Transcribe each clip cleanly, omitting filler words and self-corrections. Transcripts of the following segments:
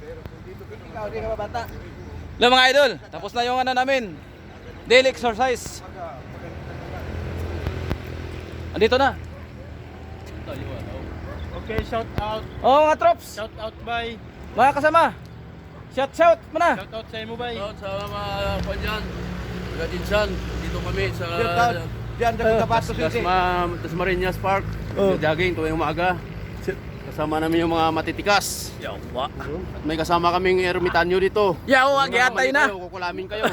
Ikaw, di ka ba bata? Hello mga idol, tapos na yung ano namin, daily exercise. Andito na. Okay, shout out. Oh mga trops, Shout out by. mga kasama. Shout muna. Shout out sa imo bay. Shout sa mga kwan dyan, taga Dinsan, dito kami sa Diyan, sa Tabato City. Dasmariñas Park, jogging tuwing umaga. Kasama namin yung mga matitikas. Yawa. At may kasama kaming ermitanyo dito. Yawa, giyatay na. Kukulamin kayo.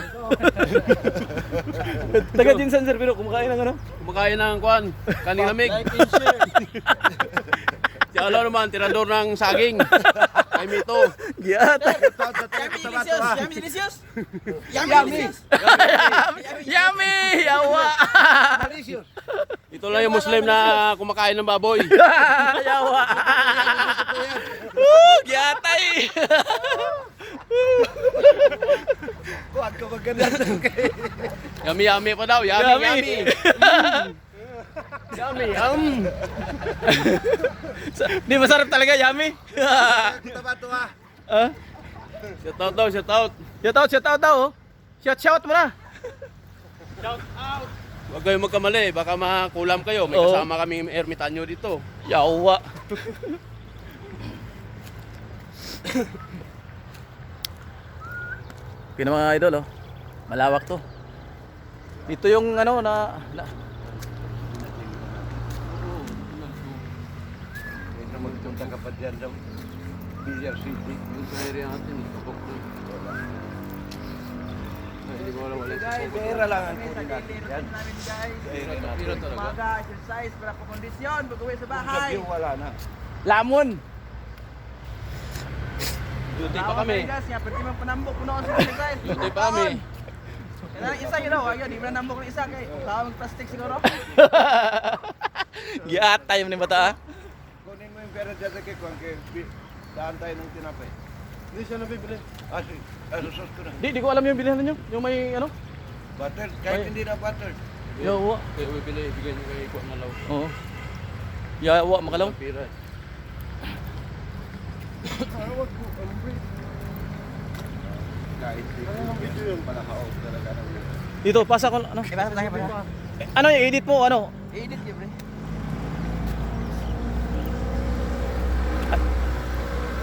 Taga Jinsan sir, pero kumakain ng ano? Kumakain ng kwan, kaning lamig. Like and share. Si Alo naman, tirador ng saging. Kay Mito. Giyatay. Yummy delicious. Yummy. Yummy. Yawa. Delicious. Ito lang yung Muslim na kumakain ng baboy. Yawa. Giyatay. Kuwag ka maganda. Yummy yummy pa daw, yummy yummy. Yummy Di masarap talaga, yummy. Tabato ha. Ah? Shout out daw, shout out. Shout out daw. Oh. Shout mo na. Shout out. Huwag kayong magkamali, baka makulam kayo. May Oo. kasama kaming ermitanyo dito. Yawa. Kaya mga idol, oh. Malawak to. Ito yung ano na Ito magpunta ka pa dyan sa Bizar City. Yung sa area natin, kapok na. Hindi ko alam wala. Pera lang ang kunin natin. Yan. Pira talaga. Umaga, exercise para po kondisyon. Pag-uwi sa bahay. Sa view, wala na. lamon. Duty pa kami. Guys, nga, pwede man panambok. Puno sa exercise. Duty pa kami. Kailangan isa yun daw. Ayun, di mo na nambok ng isa. Kaya kawang plastic siguro. Giatay mo ni bata. Ah. Kunin mo yung pera dyan sa kikuan. Daan tayo ng tinapay. Hindi siya nabibili. Sus ko na. Di ko alam yung bilhan niyo. Yung may ano? Butter, kahit hindi na butter. Yawa. Kaya bibili, bigay nyo kay Kuan Malaw. Oo. Yawa makalaw. Pira. Wag ko, kahit dito yun pala ka-off talaga ng Dito pasa ko ano? Iba tayo ba? Ano yung edit mo ano? I-edit yun, pre.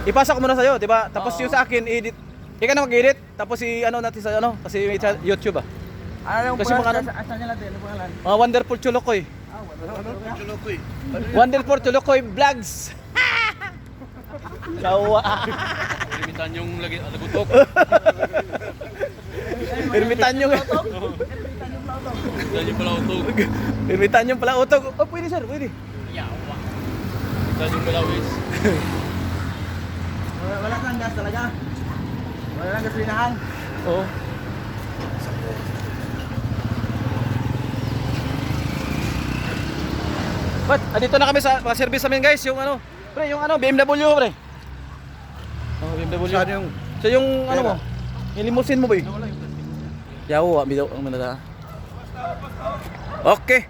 Ipasa ko muna sa iyo, 'di ba? Tapos yung sa akin edit. Ikaw na mag-edit, tapos si ano natin sa ano kasi may sa YouTube ah. Ano yung Kasi mga ano? Asa niya natin? Ano pangalan? Mga Wonderful Chulukoy. Ano? Chulukoy. Wonderful Chulukoy Vlogs. Yawa. Limitan yung lagutok. Permitan yung Limitan yung palautog. permitan yung pala utog. Oh, pwede sir, pwede. Limitan yung palawis. Wala kang gas talaga. Wala kang gasolinahan. Oo. But, andito na kami sa service namin guys, yung ano, pre, yung ano, BMW pre. Oh, BMW. Saan yung So yung ano mo, yung limousine mo ba eh? Yawa, bidaw ang manada. Okay.